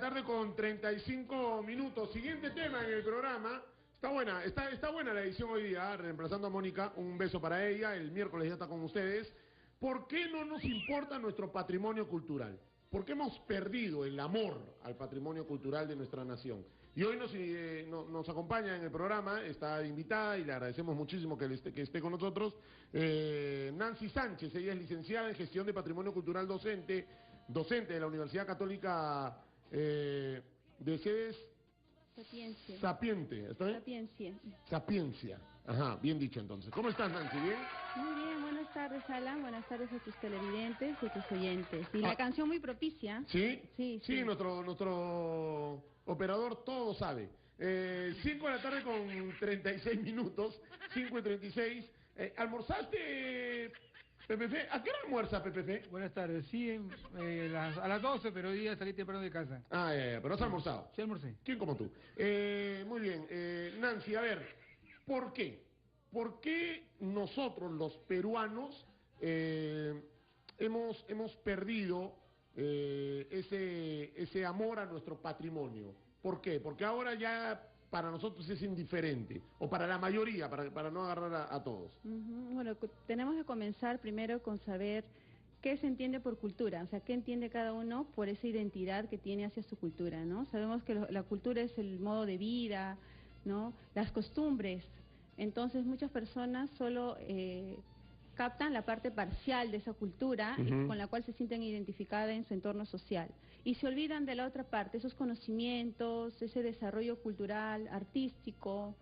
tarde con 35 minutos. Siguiente tema en el programa. Está buena la edición hoy día, reemplazando a Mónica. Un beso para ella. El miércoles ya está con ustedes. ¿Por qué no nos importa nuestro patrimonio cultural? ¿Por qué hemos perdido el amor al patrimonio cultural de nuestra nación? Y hoy nos acompaña en el programa, está invitada y le agradecemos muchísimo que esté con nosotros, Nancy Sánchez. Ella es licenciada en Gestión de Patrimonio Cultural docente de la Universidad Católica de sedes Sapiente. ¿Está bien? Sapiencia. Ajá, bien dicho entonces. ¿Cómo estás, Nancy? ¿Bien? Muy bien, buenas tardes, Alan, buenas tardes a tus televidentes y a tus oyentes. Y la canción muy propicia. ¿Sí? Sí. Nuestro operador todo sabe. 5 de la tarde con 36 minutos, 5:36. ¿Almorzaste, PPF? ¿A qué hora almuerza, PPF? Buenas tardes, sí, a las 12, pero hoy día salí temprano de casa. Pero has almorzado. Sí, almorcé. ¿Quién como tú? Muy bien, Nancy, a ver, ¿por qué? ¿Por qué nosotros los peruanos hemos perdido ese amor a nuestro patrimonio? ¿Por qué? Porque ahora ya para nosotros es indiferente, o para la mayoría, para no agarrar a todos. Bueno, tenemos que comenzar primero con saber qué se entiende por cultura, o sea, qué entiende cada uno por esa identidad que tiene hacia su cultura, ¿no? Sabemos que la cultura es el modo de vida, ¿no? Las costumbres. Entonces muchas personas solo captan la parte parcial de esa cultura con la cual se sienten identificadas en su entorno social y se olvidan de la otra parte, esos conocimientos, ese desarrollo cultural, artístico,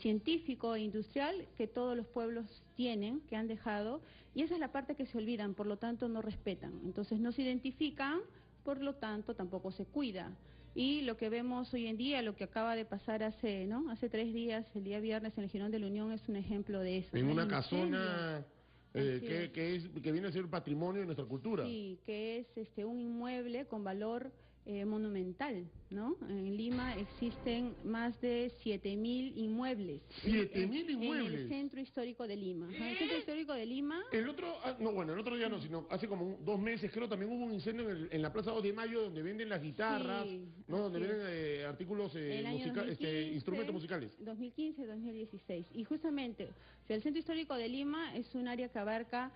científico e industrial que todos los pueblos tienen, que han dejado, y esa es la parte que se olvidan, por lo tanto no respetan, entonces no se identifican, por lo tanto tampoco se cuida. Y lo que vemos hoy en día, lo que acaba de pasar hace 3 días, el día viernes en el Girón del Unión, es un ejemplo de eso. En una casona que viene a ser patrimonio de nuestra cultura. Sí, que es un inmueble con valor monumental, ¿no? En Lima existen más de 7.000 inmuebles. 7.000 inmuebles. En el centro histórico de Lima. En el centro histórico de Lima. El otro día no, sino hace como 2 meses creo también hubo un incendio en la Plaza 2 de Mayo donde venden las guitarras, ¿no? Donde venden artículos instrumentos musicales. 2015, 2016. Y justamente, el centro histórico de Lima es un área que abarca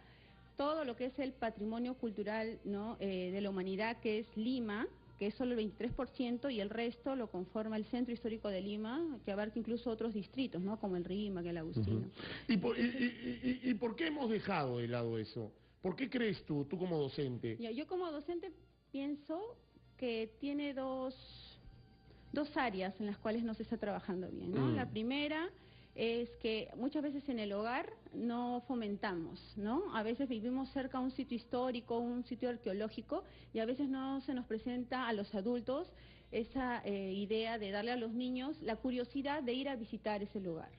todo lo que es el patrimonio cultural, ¿no? De la humanidad, que es Lima, que es solo el 23%, y el resto lo conforma el centro histórico de Lima, que abarca incluso otros distritos, ¿no? Como el Rímac, el Agustino. ¿Y por qué hemos dejado de lado eso? ¿Por qué crees tú como docente? Yo como docente pienso que tiene dos áreas en las cuales no se está trabajando bien, ¿no? La primera es que muchas veces en el hogar no fomentamos, ¿no? A veces vivimos cerca de un sitio histórico, un sitio arqueológico, y a veces no se nos presenta a los adultos esa idea de darle a los niños la curiosidad de ir a visitar ese lugar.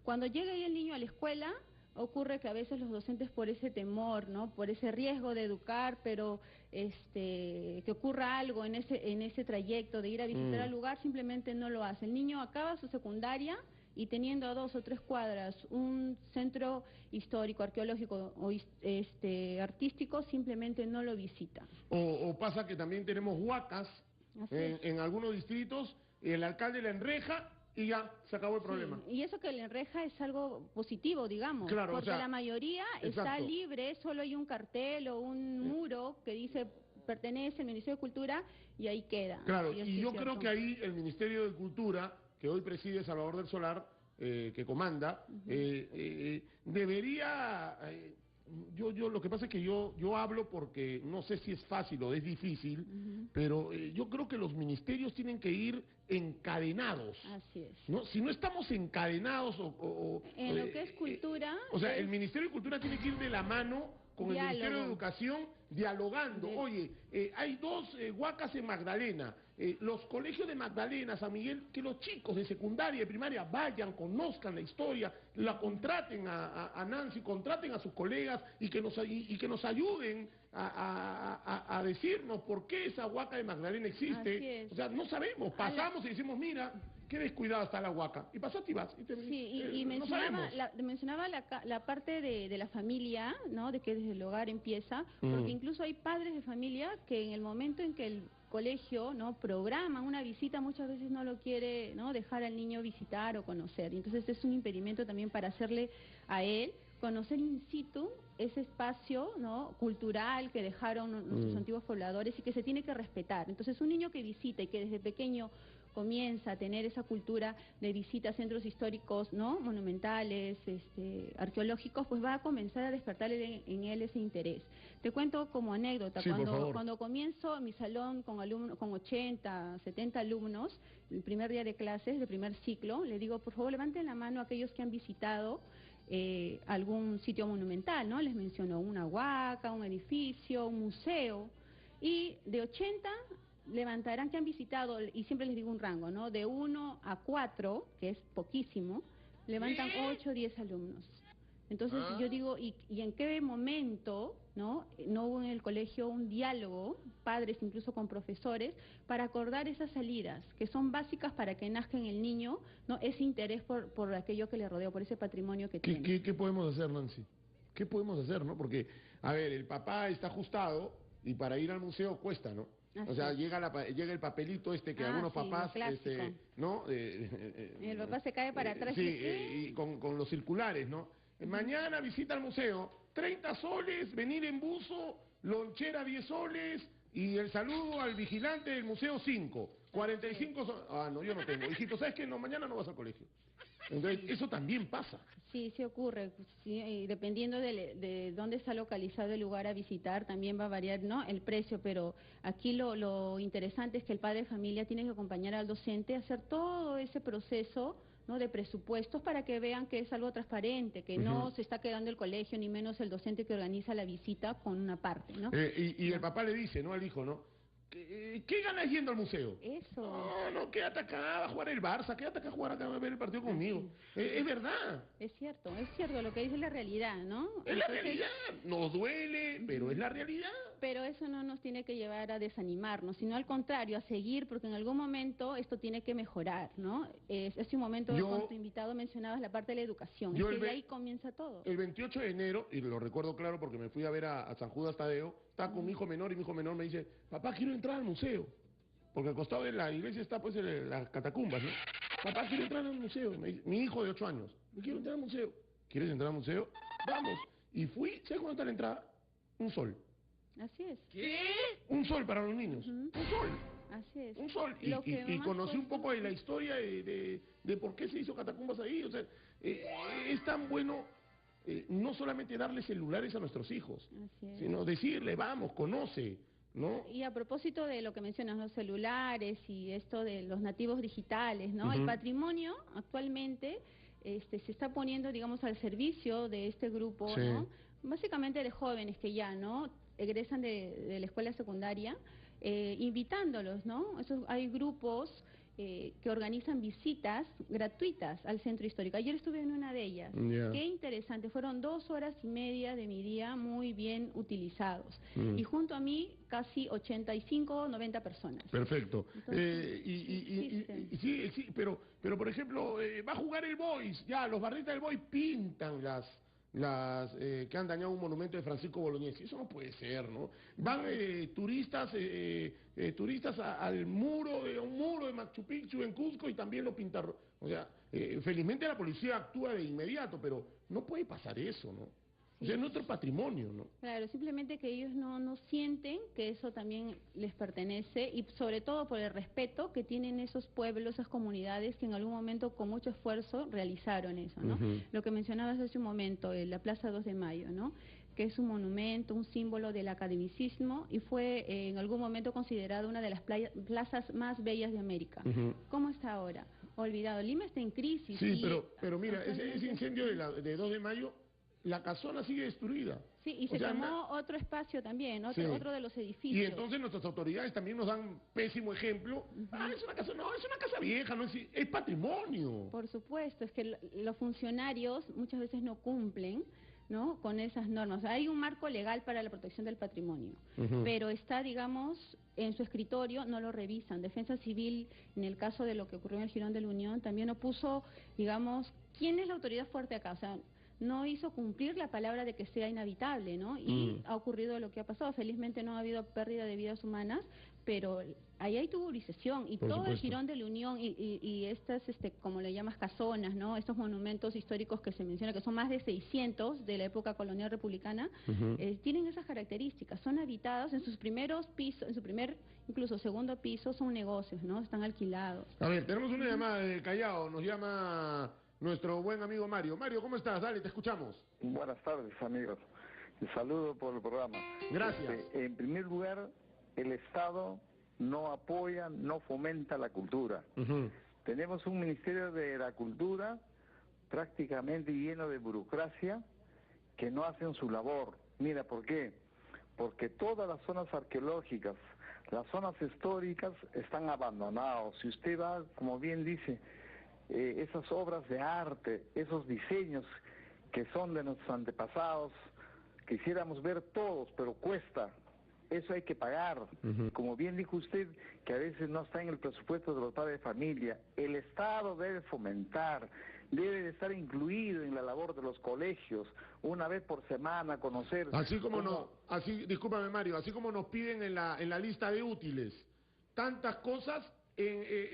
Cuando llega ahí el niño a la escuela, ocurre que a veces los docentes, por ese temor, ¿no? Por ese riesgo de educar, pero que ocurra algo en ese trayecto de ir a visitar al lugar, simplemente no lo hace. El niño acaba su secundaria y teniendo a 2 o 3 cuadras un centro histórico, arqueológico o artístico, simplemente no lo visita. O pasa que también tenemos huacas en algunos distritos, el alcalde la enreja y ya se acabó el problema. Y eso que la enreja es algo positivo, digamos, claro, porque la mayoría está libre, solo hay un cartel o un muro que dice pertenece al Ministerio de Cultura y ahí queda. Claro, y yo creo que ahí el Ministerio de Cultura, que hoy preside Salvador del Solar, que comanda, debería... Yo lo que pasa es que yo hablo porque no sé si es fácil o es difícil, pero yo creo que los ministerios tienen que ir encadenados. Así es. ¿No? Si no estamos encadenados en lo que es cultura... el Ministerio de Cultura tiene que ir de la mano con el Ministerio de Educación, dialogando. Oye, hay 2 huacas en Magdalena. Los colegios de Magdalena, San Miguel, que los chicos de secundaria y primaria vayan, conozcan la historia, la contraten a Nancy, contraten a sus colegas y que nos ayuden a decirnos por qué esa huaca de Magdalena existe. Así es. O sea, no sabemos, pasamos y decimos, mira, qué descuidada está la huaca. Y pasaste y vas. Y Sí, y no mencionaba, sabemos. mencionaba la parte de la familia, ¿no? De que desde el hogar empieza, porque incluso hay padres de familia que en el momento en que el colegio, ¿no? Programa una visita, muchas veces no lo quiere, ¿no? Dejar al niño visitar o conocer. Y entonces es un impedimento también para hacerle a él conocer in situ ese espacio, ¿no? Cultural que dejaron nuestros antiguos pobladores y que se tiene que respetar. Entonces un niño que visita y que desde pequeño comienza a tener esa cultura de visita a centros históricos, ¿no? Monumentales, arqueológicos, pues va a comenzar a despertar en él ese interés. Te cuento como anécdota, Sí, por favor. cuando comienzo mi salón con alumnos, con 80, 70 alumnos, el primer día de clases, del primer ciclo, le digo, por favor, levanten la mano aquellos que han visitado algún sitio monumental, ¿no? Les menciono una huaca, un edificio, un museo, y de 80 levantarán que han visitado, y siempre les digo un rango, ¿no? De 1 a 4, que es poquísimo, levantan 8 o 10 alumnos. Entonces yo digo, ¿y en qué momento, ¿no? No hubo en el colegio un diálogo, padres incluso con profesores, para acordar esas salidas, que son básicas para que nazca en el niño, ¿no? Ese interés por aquello que le rodea, por ese patrimonio que tiene. ¿Qué podemos hacer, Nancy? ¿Qué podemos hacer, no? Porque, a ver, el papá está ajustado y para ir al museo cuesta, ¿no? O sea, Así es. llega el papelito que algunos Sí, lo papás, clásico. ¿no? El papá se cae para atrás Sí, y ¿qué? y con los circulares, ¿no? Mañana visita al museo, 30 soles, venir en buzo, lonchera 10 soles y el saludo al vigilante del museo 5. 45 soles. Ah, no, yo no tengo. Hijito, ¿sabes qué? No, mañana no vas al colegio. Entonces, eso también pasa. Sí, sí ocurre. Sí, y dependiendo de dónde está localizado el lugar a visitar, también va a variar, ¿no? El precio, pero aquí lo interesante es que el padre de familia tiene que acompañar al docente a hacer todo ese proceso, ¿no? De presupuestos para que vean que es algo transparente, que no se está quedando el colegio, ni menos el docente que organiza la visita con una parte, ¿no? Y el papá le dice, ¿no? Al hijo, ¿no? ¿Qué ganas yendo al museo? Eso. No, quédate acá a jugar el Barça, quédate acá a jugar acá a ver el partido conmigo. Es verdad. Es cierto, lo que dice es la realidad, ¿no? Es la Entonces, realidad. Nos duele, pero es la realidad. pero eso no nos tiene que llevar a desanimarnos, sino al contrario, a seguir, porque en algún momento esto tiene que mejorar, ¿no? Hace un momento con tu invitado mencionabas la parte de la educación, es que de ahí comienza todo. El 28 de enero, y lo recuerdo claro porque me fui a ver a San Judas Tadeo, estaba con mi hijo menor y mi hijo menor me dice, papá, quiero entrar al museo. Porque al costado de la iglesia está pues las catacumbas, ¿no? Papá, quiero entrar al museo. Mi hijo de 8 años, quiero entrar al museo. ¿Quieres entrar al museo? Vamos. Y fui, ¿sabes cuánto está la entrada? Un sol. Así es. ¿Qué? Un sol para los niños. Un sol. Así es. Un sol. Y conocí un poco de la historia de por qué se hizo catacumbas ahí. O sea, es tan bueno no solamente darle celulares a nuestros hijos, sino decirle, vamos, conoce, ¿no? Y a propósito de lo que mencionas, los celulares y esto de los nativos digitales, ¿no? El patrimonio actualmente se está poniendo, digamos, al servicio de este grupo, ¿no? Básicamente de jóvenes que ya, ¿no? Egresan de la escuela secundaria, invitándolos, ¿no? Hay grupos que organizan visitas gratuitas al centro histórico. Ayer estuve en una de ellas. Qué interesante. Fueron 2 horas y media de mi día muy bien utilizados. Y junto a mí casi 85 o 90 personas. Perfecto. Entonces, Sí, pero por ejemplo, va a jugar el Boys. Ya, los barristas del Boys pintan que han dañado un monumento de Francisco Bolognesi. Eso no puede ser, ¿no? Van turistas al muro de Machu Picchu en Cusco y también lo pintaron. O sea, felizmente la policía actúa de inmediato, pero no puede pasar eso, ¿no? O sea, es nuestro patrimonio, ¿no? Claro, simplemente que ellos no sienten que eso también les pertenece y sobre todo por el respeto que tienen esos pueblos, esas comunidades que en algún momento con mucho esfuerzo realizaron eso, ¿no? Lo que mencionabas hace un momento, la Plaza 2 de Mayo, ¿no? Que es un monumento, un símbolo del academicismo y fue en algún momento considerado una de las plazas más bellas de América. ¿Cómo está ahora? Olvidado. Lima está en crisis. Sí, pero mira, ese incendio de 2 de mayo, la casona sigue destruida. Sí, y se quemó otro espacio también, otro de los edificios. Y entonces nuestras autoridades también nos dan pésimo ejemplo. Es una casa, no, es una casa vieja, no es patrimonio. Por supuesto, es que los funcionarios muchas veces no cumplen, ¿no? Con esas normas. Hay un marco legal para la protección del patrimonio, pero está, digamos, en su escritorio, no lo revisan. Defensa Civil, en el caso de lo que ocurrió en el Jirón de la Unión, también opuso, digamos, ¿quién es la autoridad fuerte acá? O sea, no hizo cumplir la palabra de que sea inhabitable, ¿no? Y ha ocurrido lo que ha pasado. Felizmente no ha habido pérdida de vidas humanas, pero ahí hay tuburización y Por todo el supuesto. Jirón de la Unión y estas, como le llamas, casonas, ¿no? Estos monumentos históricos que se menciona, que son más de 600 de la época colonial republicana, tienen esas características. Son habitados en sus primeros pisos, en su primer, incluso segundo piso, son negocios, ¿no? Están alquilados. A ver, tenemos una llamada de Callao, nos llama nuestro buen amigo Mario. Mario, ¿cómo estás? Dale, te escuchamos. Buenas tardes, amigos. Un saludo por el programa. Gracias. En primer lugar, el Estado no apoya, no fomenta la cultura. Tenemos un Ministerio de la Cultura prácticamente lleno de burocracia que no hacen su labor. Mira, ¿por qué? Porque todas las zonas arqueológicas, las zonas históricas están abandonadas. Si usted va, como bien dice, esas obras de arte, esos diseños que son de nuestros antepasados, quisiéramos ver todos, pero cuesta. Eso hay que pagar. Como bien dijo usted, que a veces no está en el presupuesto de los padres de familia. El Estado debe fomentar, debe de estar incluido en la labor de los colegios, una vez por semana, conocer... Así como discúlpame Mario, así como nos piden en la lista de útiles tantas cosas,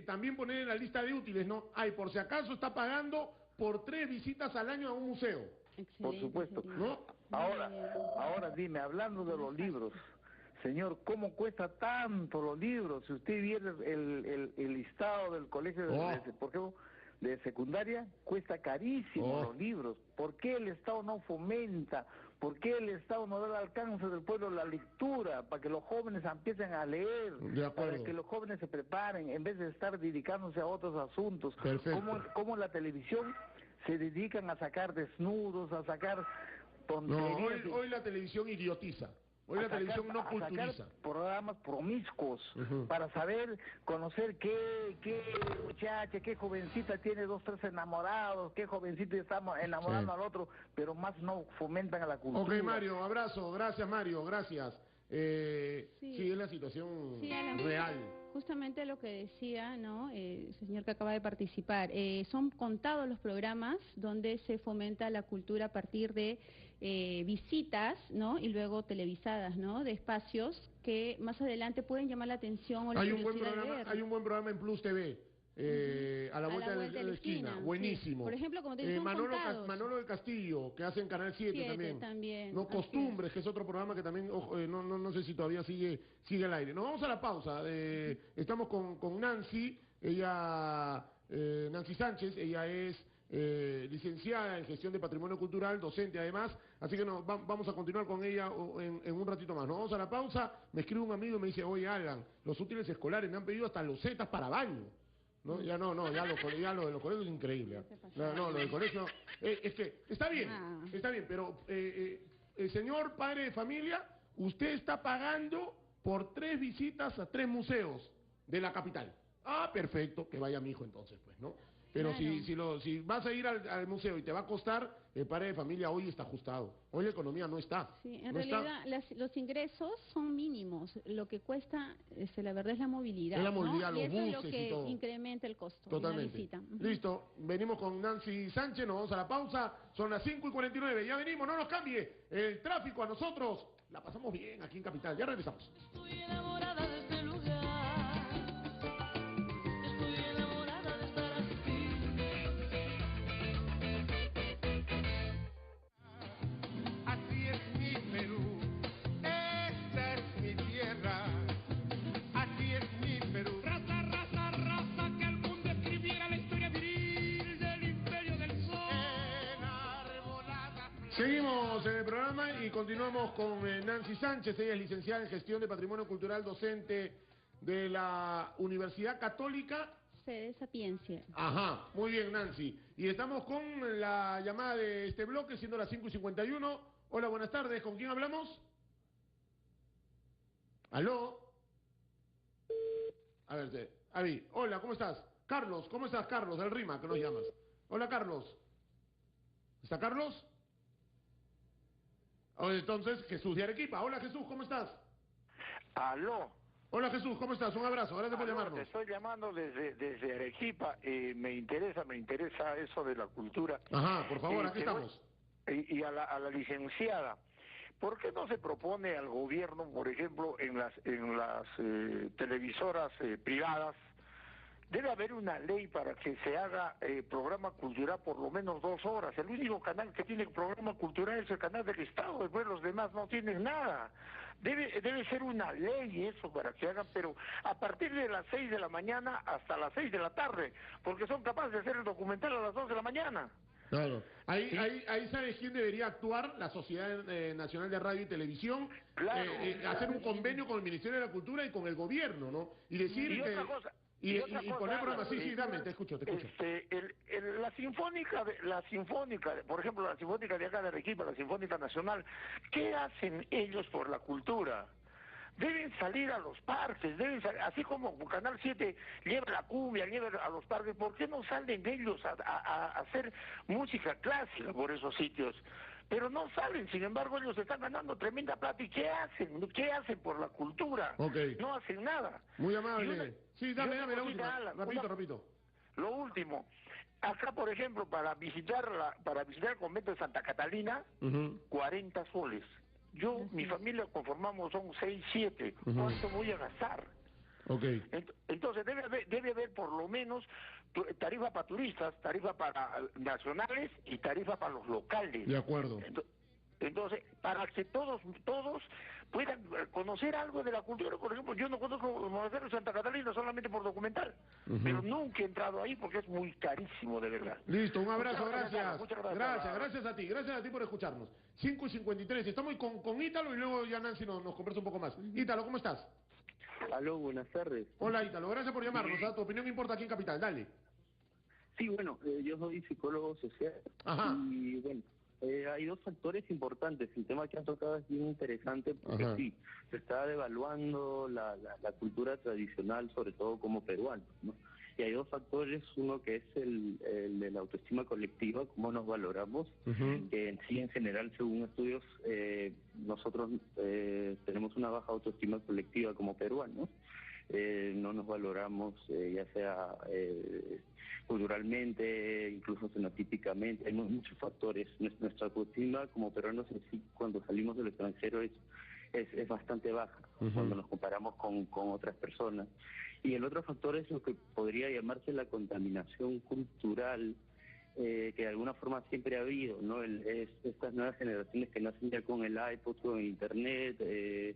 también poner en la lista de útiles, ¿no? Ay, por si acaso está pagando por 3 visitas al año a un museo. Excelente, Por supuesto. ¿No? Ahora dime, hablando de los libros, señor, ¿cómo cuesta tanto los libros? Si usted viene el listado del colegio por ejemplo, de secundaria, cuesta carísimo los libros. ¿Por qué el Estado no fomenta? ¿Por qué el Estado no da al alcance del pueblo la lectura? Para que los jóvenes empiecen a leer, para que los jóvenes se preparen, en vez de estar dedicándose a otros asuntos. Perfecto. Como la televisión se dedican a sacar desnudos, a sacar tonterías. No, hoy la televisión idiotiza. Hoy la televisión no culturiza. Sacar programas promiscuos para saber, conocer qué muchacha, qué jovencita tiene 2, 3 enamorados, qué jovencita está enamorando al otro, pero más no fomentan a la cultura. Ok, Mario, abrazo. Gracias, Mario. Gracias. Sí, es la situación real. Justamente lo que decía, ¿no? El señor que acaba de participar, son contados los programas donde se fomenta la cultura a partir de visitas, ¿no? Y luego televisadas, ¿no? De espacios que más adelante pueden llamar la atención o la curiosidad de ver. Hay un buen programa en Plus TV. A la vuelta de la esquina, buenísimo. Sí. Por ejemplo, como te digo, Manolo del Castillo, que hace en Canal 7 también. No, Costumbres, que es otro programa que también, no sé si todavía sigue al aire. Nos vamos a la pausa. Estamos con Nancy, Nancy Sánchez, ella es licenciada en Gestión de Patrimonio Cultural, docente además, así que vamos a continuar con ella en un ratito más. Nos vamos a la pausa, me escribe un amigo y me dice, oye Alan, los útiles escolares me han pedido hasta losetas para baño. No, ya lo de los colegios es increíble. Lo del colegio, es que está bien, pero señor padre de familia, usted está pagando por 3 visitas a 3 museos de la capital. Ah, perfecto, que vaya mi hijo entonces, pues, ¿no? Pero claro. si vas a ir al museo y te va a costar, el padre de familia hoy está ajustado. Hoy la economía no está. Sí, en realidad los ingresos son mínimos. Lo que cuesta, la verdad, es la movilidad. Es la movilidad, ¿no? los buses y eso es lo que y todo. incrementa el costo. Totalmente. De la visita. Listo, venimos con Nancy Sánchez, nos vamos a la pausa. Son las 5:49, ya venimos, no nos cambie. El tráfico a nosotros, la pasamos bien aquí en Capital. Ya regresamos. Estoy enamorada de este lugar. Seguimos en el programa y continuamos con Nancy Sánchez. Ella es licenciada en Gestión de Patrimonio Cultural, docente de la Universidad Católica. Sede Sapiencia. Ajá, muy bien, Nancy. Y estamos con la llamada de este bloque, siendo las 5:51. Hola, buenas tardes. ¿Con quién hablamos? ¿Aló? A ver, Avi. Hola, ¿cómo estás? Carlos, ¿cómo estás, Carlos? Del RIMA, que nos llamas. Hola, Carlos. ¿Está Carlos? Entonces, Jesús de Arequipa. Hola, Jesús, ¿cómo estás? Aló. Hola, Jesús, ¿cómo estás? Un abrazo, gracias por Aló, llamarnos. te estoy llamando desde Arequipa. Me interesa eso de la cultura. Ajá, por favor, aquí te voy- estamos. y a la licenciada, ¿por qué no se propone al gobierno, por ejemplo, en las televisoras privadas, debe haber una ley para que se haga programa cultural por lo menos 2 horas? El único canal que tiene programa cultural es el canal del Estado, después los demás no tienen nada. Debe ser una ley eso para que hagan, pero a partir de las 6 de la mañana hasta las 6 de la tarde, porque son capaces de hacer el documental a las 2 de la mañana. Claro. Ahí, Sí. ahí sabes quién debería actuar, la Sociedad Nacional de Radio y Televisión, Claro. hacer un convenio con el Ministerio de la Cultura y con el gobierno, ¿no? Y decir Y que... otra cosa, y otra cosa, poner programas, sí, Álvaro, dame, te escucho. la sinfónica, por ejemplo, la sinfónica de acá de Arequipa, la sinfónica nacional, ¿qué hacen ellos por la cultura? Deben salir a los parques, así como Canal 7 lleva la cumbia, lleva a los parques, ¿por qué no salen ellos a hacer música clásica por esos sitios? Pero no salen, sin embargo ellos están ganando tremenda plata. ¿Y qué hacen? ¿Qué hacen por la cultura? Ok. No hacen nada. Muy Y amable. Sí, dame y otra la cosita, última. Alan, Repito. lo último, acá por ejemplo para visitar el convento de Santa Catalina, Ujú. 40 soles. Yo, mi familia conformamos, son 6, 7. Ujú. ¿Cuánto voy a gastar? Ok. Entonces debe haber por lo menos tarifa para turistas, tarifa para nacionales y tarifa para los locales. De acuerdo. Entonces, para que todos puedan conocer algo de la cultura. Por ejemplo, yo no conozco el monasterio de Santa Catalina solamente por documental, Ujú. pero nunca he entrado ahí porque es muy carísimo, de verdad. Listo, un abrazo, Muchas gracias. muchas gracias. Gracias a ti por escucharnos. 5:53, estamos con Ítalo y luego ya Nancy nos conversa un poco más. Ítalo, ¿cómo estás? Aló, buenas tardes. Hola Ítalo, gracias por llamarnos, ¿ah? Tu opinión importa aquí en Capital, dale. Sí, bueno, yo soy psicólogo social. Ajá. Y bueno, hay dos factores importantes. El tema que han tocado es bien interesante porque Ajá. sí, se está devaluando la cultura tradicional, sobre todo como peruano, ¿no? Y hay dos factores, uno que es el de la autoestima colectiva, cómo nos valoramos, Ujú. que en sí, en general, según estudios, nosotros tenemos una baja autoestima colectiva como peruanos. No nos valoramos, ya sea culturalmente, incluso fenotípicamente, hay muchos factores. Nuestra autoestima como peruanos en sí, cuando salimos del extranjero, es bastante baja, Ujú. cuando nos comparamos con otras personas. Y el otro factor es lo que podría llamarse la contaminación cultural, que de alguna forma siempre ha habido, ¿no? Estas nuevas generaciones que nacen ya con el iPod, con el Internet, el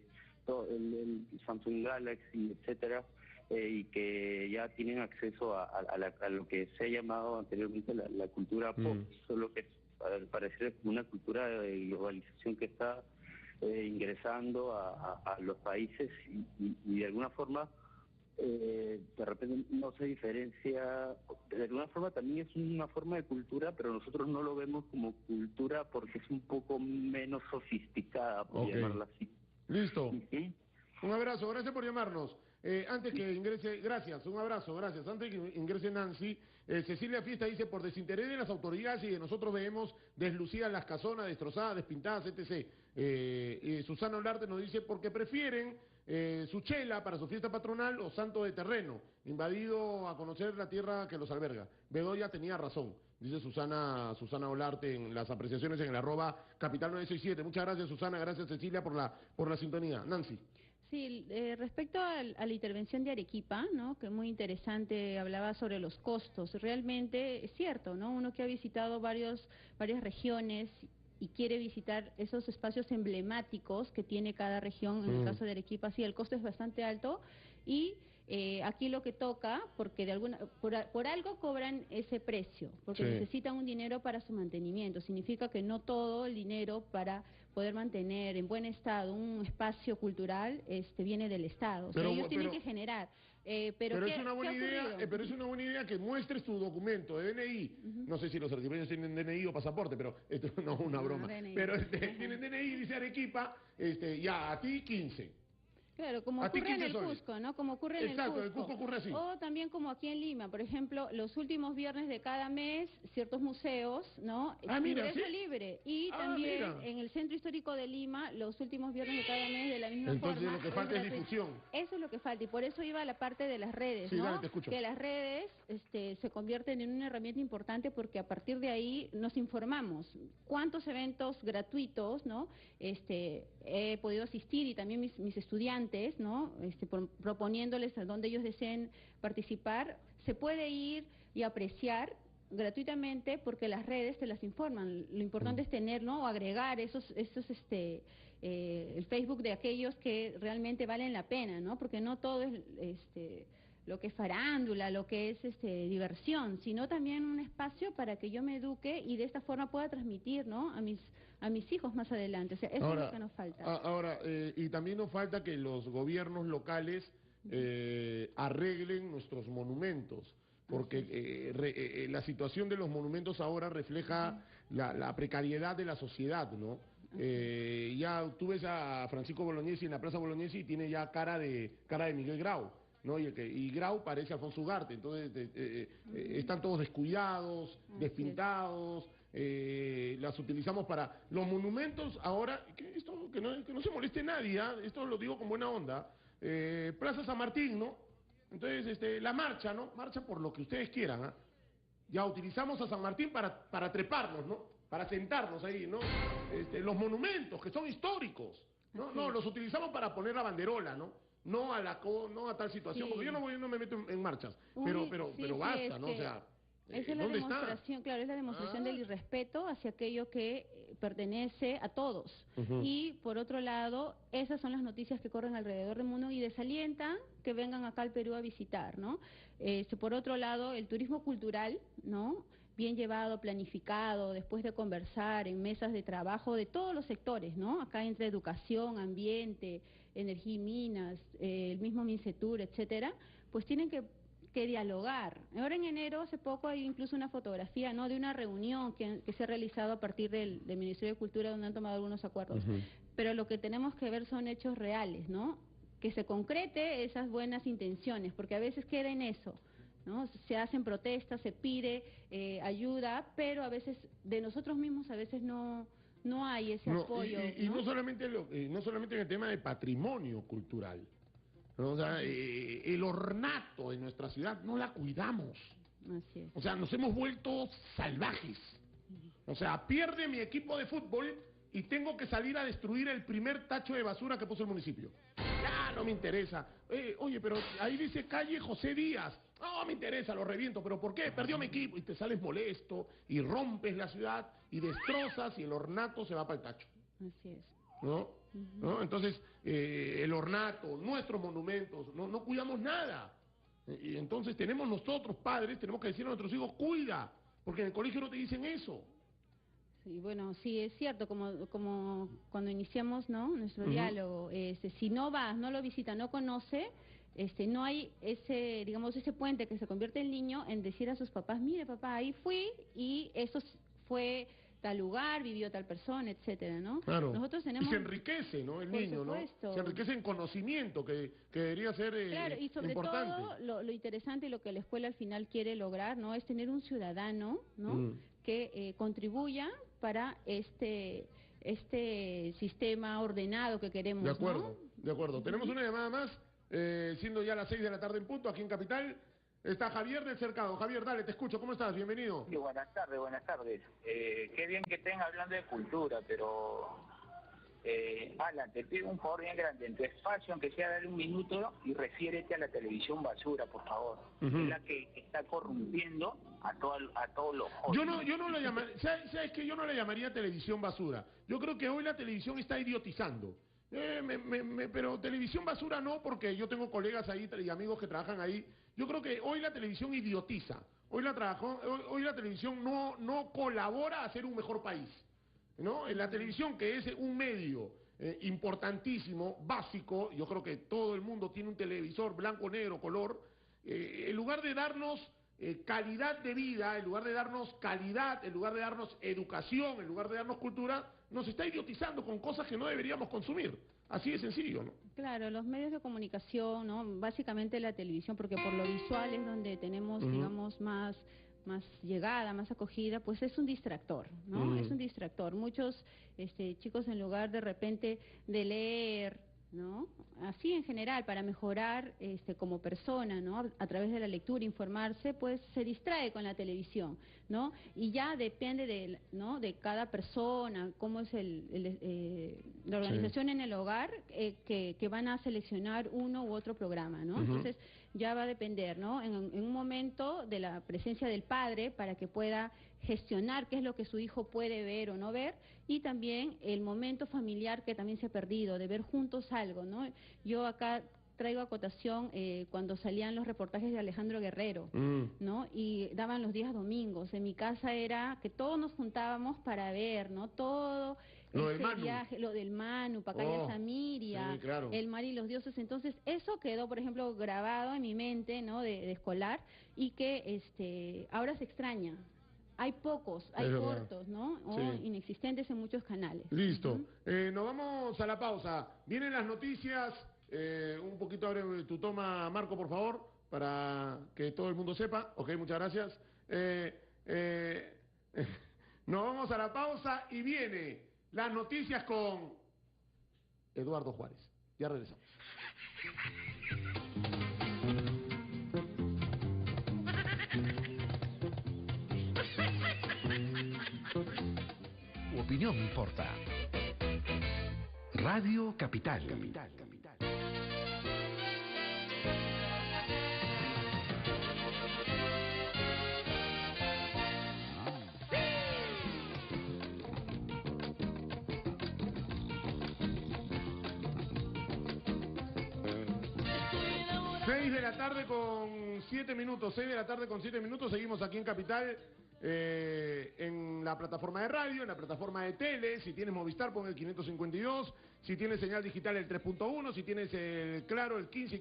Samsung Galaxy, etcétera, y que ya tienen acceso a lo que se ha llamado anteriormente la cultura pop, solo que al parecer es una cultura de globalización que está ingresando a los países y de alguna forma de repente no se diferencia, de alguna forma también es una forma de cultura, pero nosotros no lo vemos como cultura porque es un poco menos sofisticada, por Ok. llamarla así. Listo. Ujú. Un abrazo, gracias por llamarnos. Antes que ingrese, gracias, un abrazo, gracias. Antes que ingrese Nancy, Cecilia Fiesta dice, por desinterés de las autoridades y de nosotros vemos deslucidas las casonas, destrozadas, despintadas, etc. Susana Olarte nos dice, porque prefieren su chela para su fiesta patronal o santo de terreno, invadido a conocer la tierra que los alberga. Bedoya tenía razón, dice Susana Olarte en las apreciaciones en el @capital 967. Muchas gracias Susana, gracias Cecilia por la sintonía. Nancy. Sí, respecto a la intervención de Arequipa, ¿no? Que muy interesante, hablaba sobre los costos. Realmente es cierto, ¿no? Uno que ha visitado varias regiones y quiere visitar esos espacios emblemáticos que tiene cada región, en el caso de Arequipa, sí, el costo es bastante alto y aquí lo que toca, porque por algo cobran ese precio, porque Sí. necesitan un dinero para su mantenimiento. Significa que no todo el dinero para poder mantener en buen estado un espacio cultural viene del Estado. O sea, ellos tienen que generar. Pero es una buena ¿qué ha idea, ocurrido? pero es una buena idea que muestres tu documento de DNI. No sé si los arequipeños tienen DNI o pasaporte, pero esto no es una broma. DNI. Pero tienen DNI, dice Arequipa, ya, a ti 15. Claro, como ¿A ti ocurre en 15 el soles? Cusco, ¿no? Como ocurre en Exacto, el el Cusco. Cusco ocurre así. O también como aquí en Lima, por ejemplo, los últimos viernes de cada mes, ciertos museos, ¿no? Ah, mira, Ingreso ¿sí? libre. Y Ah, también mira. en el Centro Histórico de Lima, los últimos viernes de cada mes, de la misma Entonces forma. lo que falta es gratuito. difusión. Eso es lo que falta, y por eso iba a la parte de las redes, Sí, ¿no? dale, te escucho. Que las redes se convierten en una herramienta importante porque a partir de ahí nos informamos. ¿Cuántos eventos gratuitos, ¿no? He podido asistir, y también mis estudiantes, ¿no? Proponiéndoles a donde ellos deseen participar, se puede ir y apreciar gratuitamente porque las redes te las informan. Lo importante es tener, ¿no? O agregar el Facebook de aquellos que realmente valen la pena, ¿no? Porque no todo es lo que es farándula, lo que es diversión, sino también un espacio para que yo me eduque y de esta forma pueda transmitir, ¿no? A mis hijos más adelante. O sea, eso es lo que nos falta. Ahora, y también nos falta que los gobiernos locales arreglen nuestros monumentos, porque la situación de los monumentos ahora refleja la precariedad de la sociedad, ¿no? Ya tú ves a Francisco Bolognesi en la Plaza Bolognesi y tiene ya cara de Miguel Grau, ¿no? Y Grau parece Alfonso Ugarte, entonces están todos descuidados, despintados, las utilizamos para los monumentos ahora, que no se moleste nadie, esto lo digo con buena onda, Plaza San Martín, ¿no? Entonces, la marcha, ¿no? Marcha por lo que ustedes quieran, ¿ah? Ya utilizamos a San Martín para treparnos, ¿no? Para sentarnos ahí, ¿no? Los monumentos, que son históricos, ¿no? No, los utilizamos para poner la banderola, ¿no? No a tal situación, Sí. porque yo no me meto en marchas, Sí, pero basta, es ¿no? que O sea, esa es la ¿dónde está? demostración, claro, es la demostración del irrespeto hacia aquello que pertenece a todos. Ujú. Y por otro lado, esas son las noticias que corren alrededor del mundo y desalientan que vengan acá al Perú a visitar, ¿no? Por otro lado, el turismo cultural, ¿no? Bien llevado, planificado, después de conversar en mesas de trabajo de todos los sectores, ¿no? Acá entre educación, ambiente, energía y minas, el mismo Mincetur, etcétera, pues tienen que dialogar. Ahora en enero, hace poco, hay incluso una fotografía, ¿no? De una reunión que se ha realizado a partir del Ministerio de Cultura, donde han tomado algunos acuerdos. Pero lo que tenemos que ver son hechos reales, ¿no? Que se concrete esas buenas intenciones, porque a veces queda en eso, ¿no? Se hacen protestas, se pide ayuda, pero a veces de nosotros mismos a veces no hay ese apoyo. Y no solamente no solamente en el tema de patrimonio cultural, ¿no? O sea, el ornato de nuestra ciudad no la cuidamos. Así es. O sea, nos hemos vuelto salvajes. O sea, pierde mi equipo de fútbol y tengo que salir a destruir el primer tacho de basura que puso el municipio. Ya, no me interesa. Oye, pero ahí dice calle José Díaz. No me interesa, lo reviento. ¿Pero por qué? Perdió mi equipo. Y te sales molesto y rompes la ciudad y destrozas y el ornato se va para el tacho. Así es. ¿No? ¿No? Entonces, el ornato, nuestros monumentos, no cuidamos nada. Y entonces tenemos nosotros, padres, tenemos que decirle a nuestros hijos, cuida, porque en el colegio no te dicen eso. Sí, bueno, sí, es cierto, como cuando iniciamos, ¿no? Nuestro diálogo, si no vas, no lo visitas, no conoce, no hay ese, digamos, ese puente que se convierte el niño en decir a sus papás, mire papá, ahí fui y eso fue tal lugar, vivió tal persona, etcétera, ¿no? Claro. Nosotros tenemos... Y se enriquece, ¿no? El Por niño, supuesto. ¿no? Se enriquece en conocimiento, que debería ser Claro, y sobre importante. todo lo interesante y lo que la escuela al final quiere lograr, ¿no? Es tener un ciudadano, ¿no? Que contribuya para este sistema ordenado que queremos, De acuerdo, ¿no? de acuerdo. Tenemos una llamada más, siendo ya las 6 de la tarde en punto, aquí en Capital. Está Javier del Cercado. Javier, dale, te escucho. ¿Cómo estás? Bienvenido. Sí, buenas tardes, buenas tardes. Qué bien que estén hablando de cultura, pero Alan, te pido un favor bien grande, en tu espacio, aunque sea dale un minuto y refiérete a la televisión basura, por favor. Es la que está corrompiendo a todos los jóvenes. Yo no la llamaría, ¿sabes qué? Yo no la llamaría televisión basura. Yo creo que hoy la televisión está idiotizando. Pero televisión basura no, porque yo tengo colegas ahí y amigos que trabajan ahí. Yo creo que hoy la televisión idiotiza. Hoy la televisión no colabora a hacer un mejor país, ¿no? En la televisión, que es un medio importantísimo, básico, yo creo que todo el mundo tiene un televisor blanco, negro, color, en lugar de darnos calidad de vida, en lugar de darnos calidad, en lugar de darnos educación, en lugar de darnos cultura, nos está idiotizando con cosas que no deberíamos consumir. Así de sencillo, ¿no? Claro, los medios de comunicación, ¿no? Básicamente la televisión, porque por lo visual es donde tenemos, digamos, más llegada, más acogida, pues es un distractor, ¿no? Es un distractor. Muchos chicos, en lugar de repente de leer, ¿no? Así en general, para mejorar como persona, ¿no? A través de la lectura, informarse, pues se distrae con la televisión, ¿no? Y ya depende ¿no? de cada persona, cómo es la organización en el hogar, que van a seleccionar uno u otro programa, ¿no? Entonces ya va a depender, ¿no? En un momento de la presencia del padre para que pueda gestionar qué es lo que su hijo puede ver o no ver, y también el momento familiar que también se ha perdido, de ver juntos algo, ¿no? Yo acá traigo a cotación cuando salían los reportajes de Alejandro Guerrero, ¿no? Y daban los días domingos. En mi casa era que todos nos juntábamos para ver, ¿no? Todo ese viaje, lo del Manu, Pacaya Samiria, sí, claro. el mar y los dioses. Entonces, eso quedó, por ejemplo, grabado en mi mente, ¿no? De escolar, y que ahora se extraña. Hay pocos, hay cortos, ¿no? O inexistentes en muchos canales. Listo. Nos vamos a la pausa. Vienen las noticias. Un poquito abre tu toma, Marco, por favor, para que todo el mundo sepa. Ok, muchas gracias. Nos vamos a la pausa y viene las noticias con Eduardo Juárez. Ya regresamos. Tu opinión importa. Radio Capital. Seis de la tarde con 7 minutos, 6 de la tarde con 7 minutos, seguimos aquí en Capital, en la plataforma de radio, en la plataforma de tele. Si tienes Movistar, pon el 552, si tienes señal digital el 3.1, si tienes el Claro el 15 y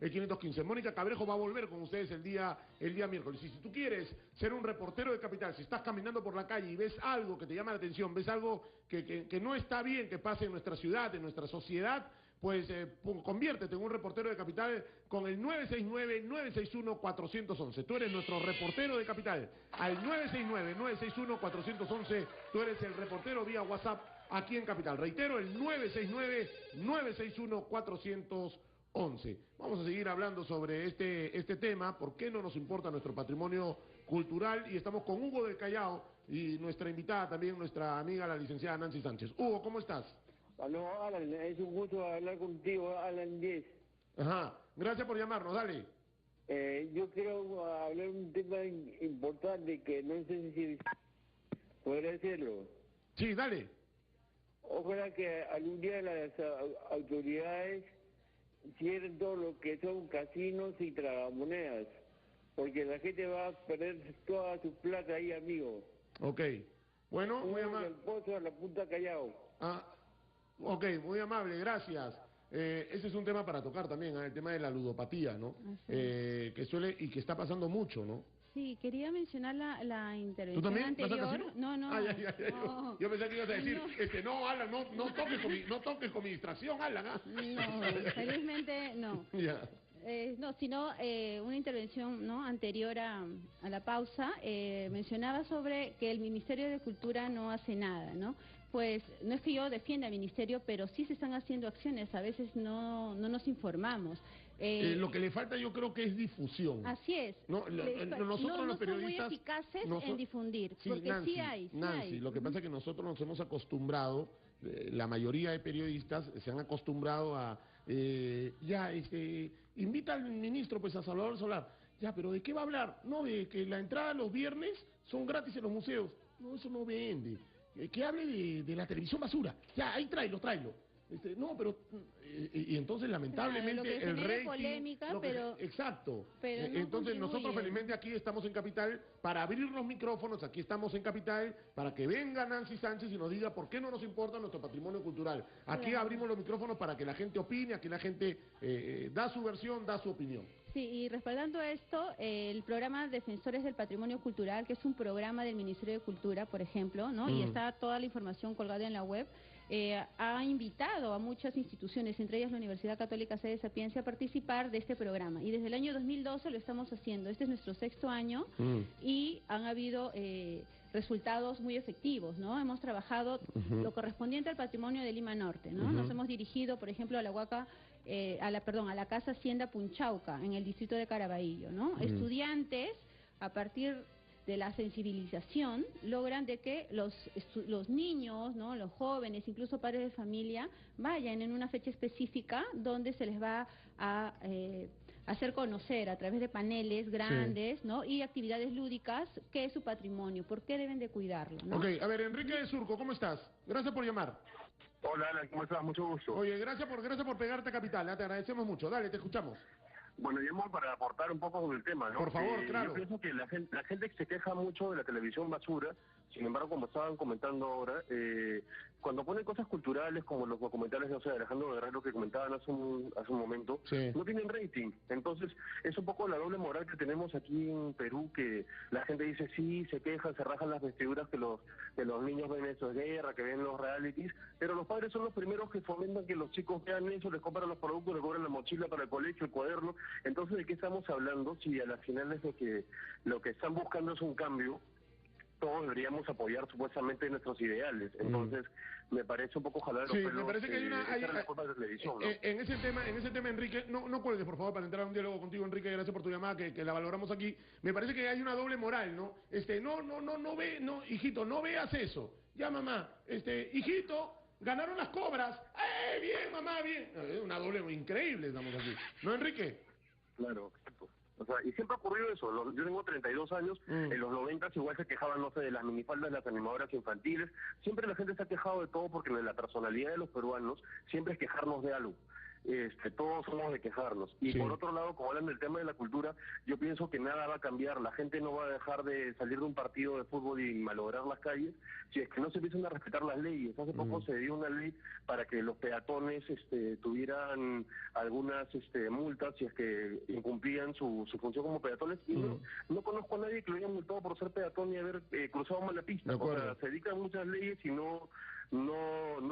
el 515. Mónica Cabrejo va a volver con ustedes el día miércoles. Y si tú quieres ser un reportero de Capital, si estás caminando por la calle y ves algo que te llama la atención, ves algo que no está bien que pase en nuestra ciudad, en nuestra sociedad, pues conviértete en un reportero de Capital con el 969-961-411. Tú eres nuestro reportero de Capital. Al 969-961-411, tú eres el reportero vía WhatsApp aquí en Capital. Reitero, el 969-961-411. Vamos a seguir hablando sobre este tema, ¿por qué no nos importa nuestro patrimonio cultural? Y estamos con Hugo del Callao y nuestra invitada también, nuestra amiga, la licenciada Nancy Sánchez. Hugo, ¿cómo estás? Aló, Alan, es un gusto hablar contigo, Alan 10. Ajá, gracias por llamarnos, dale. Yo quiero hablar un tema importante que no sé si podré hacerlo. Sí, dale. Ojalá que algún día las autoridades cierren todo lo que son casinos y tragamonedas, porque la gente va a perder toda su plata ahí, amigo. Ok, bueno, muy amable. El pozo a la Punta Callao. Ok, muy amable, gracias. Ese es un tema para tocar también, el tema de la ludopatía, ¿no? Que suele y que está pasando mucho, ¿no? Sí, quería mencionar la intervención ¿Tú también anterior. No. No. Yo pensé que ibas a decir, no, Alan, no toques con mi distracción, Alan. No, felizmente no. Ya. No, sino una intervención, ¿no?, anterior a la pausa, mencionaba sobre que el Ministerio de Cultura no hace nada, ¿no? Pues no es que yo defienda al Ministerio, pero sí se están haciendo acciones, a veces no nos informamos. Lo que le falta yo creo que es difusión. Así es. Nosotros los periodistas son muy eficaces en difundir, sí, porque Nancy, sí hay. Lo que pasa es que nosotros nos hemos acostumbrado, la mayoría de periodistas se han acostumbrado a, invita al ministro pues a Salvador Solar. Ya, pero ¿de qué va a hablar? No, de que la entrada los viernes son gratis en los museos. No, eso no vende. Que hable de la televisión basura. Ya, ahí tráelo. No, pero y entonces lamentablemente claro, el rating, polémica, exacto. Pero no entonces nosotros contribuye. felizmente aquí estamos en Capital para abrir los micrófonos, aquí estamos en Capital para que venga Nancy Sánchez y nos diga por qué no nos importa nuestro patrimonio cultural. Aquí claro. abrimos los micrófonos para que la gente opine, aquí la gente da su versión, da su opinión. Sí, y respaldando esto, el programa Defensores del Patrimonio Cultural, que es un programa del Ministerio de Cultura, por ejemplo, ¿no? Y está toda la información colgada en la web, ha invitado a muchas instituciones, entre ellas la Universidad Católica Sede Sapienza, a participar de este programa. Y desde el año 2012 lo estamos haciendo. Este es nuestro 6º año y han habido resultados muy efectivos, ¿no? Hemos trabajado lo correspondiente al patrimonio de Lima Norte, ¿no? Nos hemos dirigido, por ejemplo, a la Casa Hacienda Punchauca, en el distrito de Caraballo, ¿no? Estudiantes, a partir de la sensibilización, logran de que los niños, ¿no? Los jóvenes, incluso padres de familia, vayan en una fecha específica donde se les va a hacer conocer a través de paneles grandes, ¿no? Y actividades lúdicas, qué es su patrimonio, por qué deben de cuidarlo, ¿no? Ok, a ver, Enrique de Surco, ¿cómo estás? Gracias por llamar. Hola, Alan, ¿cómo estás? Mucho gusto. Oye, gracias por pegarte a Capital, te agradecemos mucho. Dale, te escuchamos. Bueno, llamo para aportar un poco sobre el tema, ¿no? Por favor, claro. Yo pienso que la gente se queja mucho de la televisión basura, sin embargo, como estaban comentando ahora, cuando ponen cosas culturales como los documentales de Alejandro Guerrero que comentaban hace un momento, no tienen rating. Entonces, es un poco la doble moral que tenemos aquí en Perú, que la gente dice sí, se quejan, se rajan las vestiduras que los niños ven eso de guerra, que ven los realities, pero los padres son los primeros que fomentan que los chicos vean eso, les compran los productos, les cobran la mochila para el colegio, el cuaderno. Entonces, ¿de qué estamos hablando? Si a la final es de que lo que están buscando es un cambio, todos deberíamos apoyar supuestamente nuestros ideales. Entonces, me parece un poco jalar los pelos. Me parece que hay la culpa de la televisión, ¿no? En ese tema, Enrique, no cuelgues, por favor, para entrar a un diálogo contigo, Enrique, gracias por tu llamada, que la valoramos aquí. Me parece que hay una doble moral, ¿no? Hijito, no veas eso. Ya, mamá, hijito, ganaron las cobras. Bien, mamá, bien. Es una doble increíble, estamos aquí. ¿No, Enrique? Claro, exacto. O sea, y siempre ha ocurrido eso. Yo tengo 32 años, en los 90 igual se quejaban, no sé, de las minifaldas de las animadoras infantiles. Siempre la gente se ha quejado de todo porque la personalidad de los peruanos siempre es quejarnos de algo. Todos somos de quejarnos. Y por otro lado, como hablan del tema de la cultura, yo pienso que nada va a cambiar. La gente no va a dejar de salir de un partido de fútbol y malograr las calles si es que no se empiezan a respetar las leyes. Hace poco se dio una ley para que los peatones tuvieran algunas multas si es que incumplían su función como peatones. Y no conozco a nadie que lo haya multado por ser peatón y haber cruzado mal la pista. O sea, se dictan muchas leyes y no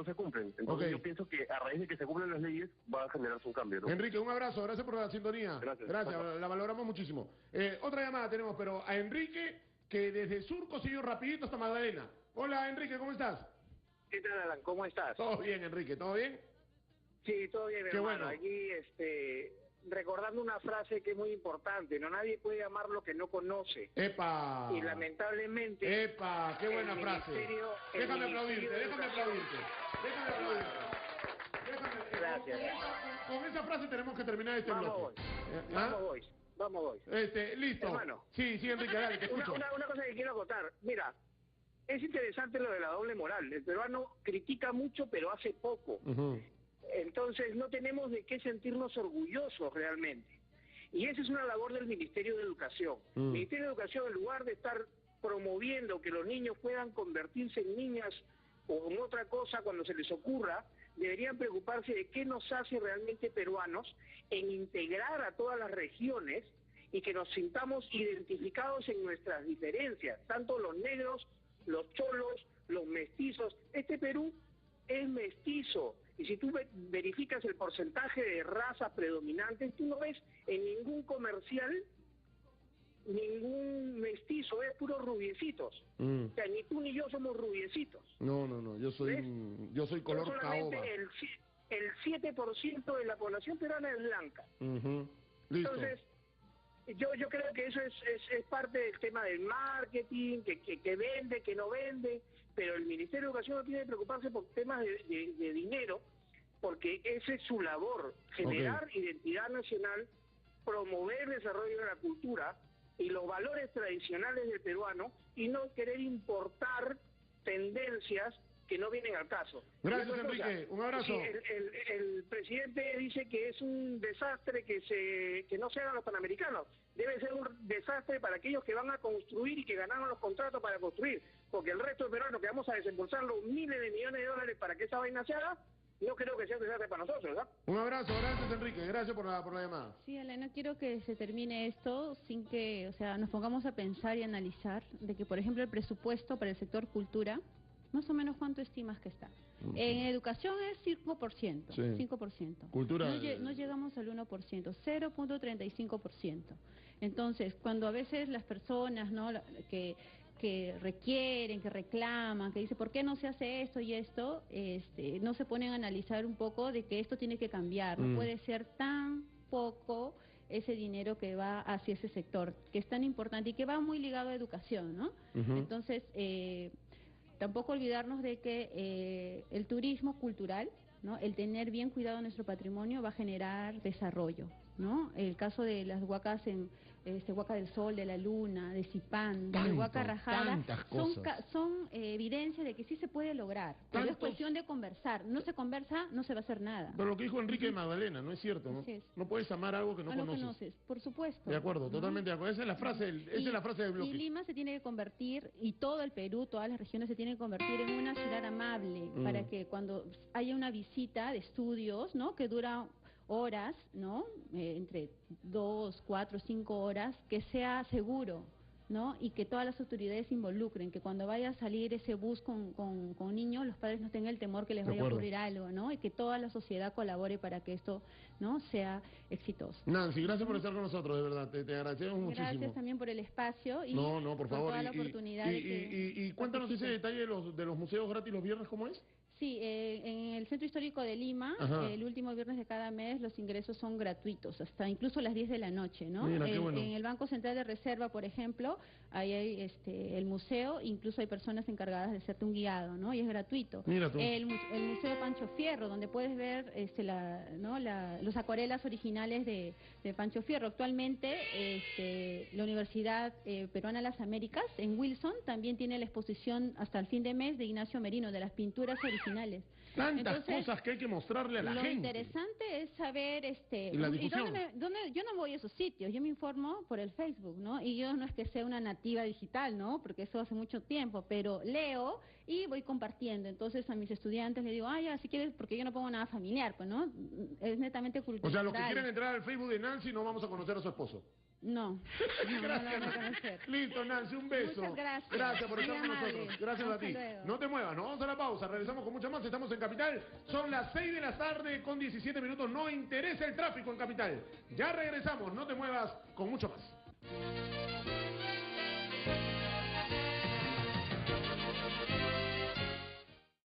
se cumplen. Entonces yo pienso que a raíz de que se cumplen las leyes va a generarse un cambio, ¿no? Enrique, un abrazo, gracias por la sintonía. Gracias, la valoramos muchísimo. Otra llamada tenemos, pero a Enrique, que desde Surco siguió rapidito hasta Magdalena. Hola, Enrique, ¿cómo estás? ¿Qué tal, Alan? ¿Cómo estás? Todo bien, Enrique, ¿todo bien? Sí, todo bien, Qué hermano. bueno. Aquí, recordando una frase que es muy importante, no nadie puede amar lo que no conoce. ¡Epa! Y lamentablemente... ¡Epa! ¡Qué buena frase! Déjame aplaudirte. Gracias. Con esa frase tenemos que terminar este bloque. Vamos, boys. Listo. Hermano. Sí, Enrique, dale, te escucho. Una cosa que quiero acotar. Mira, es interesante lo de la doble moral. El peruano critica mucho, pero hace poco. Entonces no tenemos de qué sentirnos orgullosos realmente. Y esa es una labor del Ministerio de Educación. El Ministerio de Educación, en lugar de estar promoviendo que los niños puedan convertirse en niñas o en otra cosa cuando se les ocurra, deberían preocuparse de qué nos hace realmente peruanos, en integrar a todas las regiones y que nos sintamos identificados en nuestras diferencias, tanto los negros, los cholos, los mestizos. Este Perú es mestizo, y si tú verificas el porcentaje de razas predominantes, tú no ves en ningún comercial ningún mestizo, es puros rubiecitos. O sea, ni tú ni yo somos rubiecitos. No, yo soy color caoba. El 7% de la población peruana es blanca. Listo. Entonces, yo creo que eso es parte del tema del marketing, que vende, que no vende, pero el Ministerio de Educación no tiene que preocuparse por temas de dinero, porque esa es su labor, generar identidad nacional, promover el desarrollo de la cultura y los valores tradicionales del peruano, y no querer importar tendencias que no vienen al caso. Gracias, Enrique. Un abrazo. Sí, el presidente dice que es un desastre que no se hagan los panamericanos. Debe ser un desastre para aquellos que van a construir y que ganaron los contratos para construir, porque el resto de peruanos que vamos a desembolsar los miles de millones de dólares para que esa vaina se haga, no creo que sea un desastre para nosotros, ¿verdad? Un abrazo, gracias Enrique, gracias por la llamada. Sí, Ale, no quiero que se termine esto sin que, o sea, nos pongamos a pensar y analizar de que, por ejemplo, el presupuesto para el sector cultura, más o menos cuánto estimas que está. En educación es 5%, Sí. 5%. Cultura, No llegamos al 1%, 0.35%. Entonces, cuando a veces las personas, ¿no?, que requieren, que reclaman, que dicen, ¿por qué no se hace esto y esto? No se ponen a analizar un poco de que esto tiene que cambiar. No puede ser tan poco ese dinero que va hacia ese sector, que es tan importante y que va muy ligado a educación, ¿no? Entonces, tampoco olvidarnos de que el turismo cultural, ¿no?, el tener bien cuidado nuestro patrimonio va a generar desarrollo, ¿no? El caso de las huacas Huaca del Sol, de la Luna, de Zipán, de Huaca Rajada, son evidencia de que sí se puede lograr, pero es cuestión de conversar. No se conversa, no se va a hacer nada. Pero lo que dijo Enrique de Magdalena, no es cierto, ¿no? No puedes amar algo que no conoces. Por supuesto. De acuerdo, totalmente de acuerdo. Esa es la frase, esa es la frase del bloque. Y Lima se tiene que convertir, y todo el Perú, todas las regiones se tienen que convertir en una ciudad amable, para que cuando haya una visita de estudios, ¿no?, que dura horas, ¿no?, entre 2, 4, 5 horas, que sea seguro, ¿no?, y que todas las autoridades se involucren, que cuando vaya a salir ese bus con niños, los padres no tengan el temor que les vaya a ocurrir algo, ¿no?, y que toda la sociedad colabore para que esto, ¿no?, sea exitoso. Nancy, gracias por estar con nosotros, de verdad, te agradecemos muchísimo. Gracias también por el espacio y por por favor, toda la oportunidad y cuéntanos ese detalle de los museos gratis los viernes, ¿cómo es? Sí, en el Centro Histórico de Lima, el último viernes de cada mes, los ingresos son gratuitos, hasta incluso las 10 de la noche, ¿no? Mira, qué bueno. En el Banco Central de Reserva, por ejemplo, ahí hay el museo, incluso hay personas encargadas de hacerte un guiado, ¿no? Y es gratuito. Mira tú. El Museo Pancho Fierro, donde puedes ver los acuarelas originales de Pancho Fierro. Actualmente, la Universidad Peruana de las Américas, en Wilson, también tiene la exposición hasta el fin de mes de Ignacio Merino, de las pinturas originales. Tantas cosas que hay que mostrarle a la gente. Lo interesante es saber y la difusión. yo no voy a esos sitios, yo me informo por el Facebook, ¿no? Y yo no es que sea una nativa digital, ¿no? Porque eso hace mucho tiempo, pero leo y voy compartiendo. Entonces a mis estudiantes les digo, ya, si quieres, porque yo no pongo nada familiar, pues, ¿no? Es netamente cultural. O sea, los que quieren entrar al Facebook de Nancy no vamos a conocer a su esposo. No, gracias. No van a conocer. Listo, Nancy, un beso. Muchas gracias. Gracias por estar Muy con amable. nosotros. Gracias a ti. Luego. No te muevas, nos vamos a la pausa. Regresamos con mucho más. Estamos en Capital. Son las 6 de la tarde con 17 minutos. No interesa el tráfico en Capital. Ya regresamos. No te muevas con mucho más.